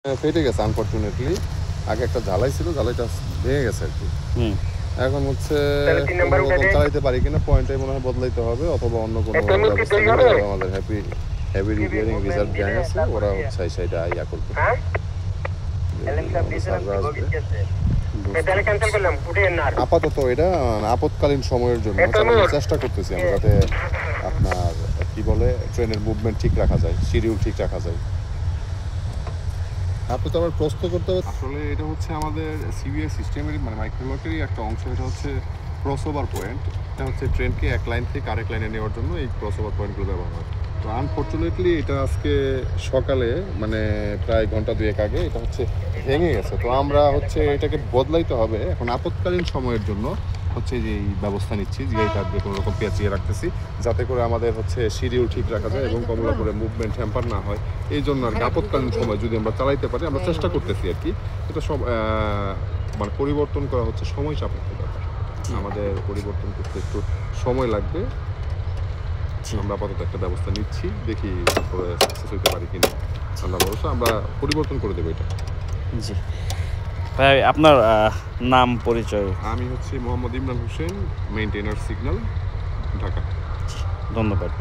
ফেটে গেছে আনফরচুনেটলি। আগে একটা ঝালাই ছিল, ঝালাইটা ভেঙে গেছে আরকি। এখন হচ্ছে কোনোরকম চালাইতে পারি কিনা পয়েন্টটাই মনে হয় বদলাইতে হবে, অথবা অন্য কোনো ব্যবস্থা নিলে যারা আমাদের হেভি রিপেয়ারিং রিজার্ভ গ্যাং আছে ওরা হচ্ছে সেইটা ইয়া করবে। স্যাররা আসবে। আপাতত এটা আপৎকালীন সময়ের জন্য চেষ্টা করতেছি আমরা, যাতে আপনার কি বলে ট্রেনের মুভমেন্ট ঠিক রাখা যায়, শিডিউল ঠিক রাখা যায়। আপনি তো আবার প্রশ্ন করতে হবে। আসলে এটা হচ্ছে আমাদের সিবিএস সিস্টেমেরই মানে মাইক্রোলকেরই একটা অংশ। এটা হচ্ছে ক্রসওভার পয়েন্ট। এটা হচ্ছে ট্রেনকে এক লাইন থেকে আরেক লাইনে নেওয়ার জন্য এই ক্রসওভার পয়েন্টগুলো ব্যবহার হয়। তো আনফরচুনেটলি এটা আজকে সকালে মানে প্রায় ঘন্টা দুয়েক আগে এটা হচ্ছে ভেঙে গেছে। তো আমরা হচ্ছে এটাকে বদলাইতে হবে এখন আপৎকালীন সময়ের জন্য। হচ্ছে যে এই ব্যবস্থা নিচ্ছি, জিআই কার্ড কোনো রকম পেঁচিয়ে রাখতেছি, যাতে করে আমাদের হচ্ছে শিডিউল ঠিক রাখা যায় এবং কমলাপুরে মুভমেন্ট হ্যাম্পার না হয়। এই জন্য আর কি আপৎকালীন সময় যদি আমরা চালাইতে পারি, আমরা চেষ্টা করতেছি আর কি। এটা সব মানে পরিবর্তন করা হচ্ছে সময় সাপেক্ষ ব্যাপার। আমাদের পরিবর্তন করতে একটু সময় লাগবে। আমরা আপাতত একটা ব্যবস্থা নিচ্ছি, দেখি তারপরে সাকসেস হইতে পারি কিনা। আল্লাহ ভরসা, আমরা পরিবর্তন করে দেবো এটা। জি ভাই, আপনার নাম পরিচয়? আমি হচ্ছে মোহাম্মদ ইমরান হোসেন, মেইনটেইনার সিগন্যাল, ঢাকা। ধন্যবাদ।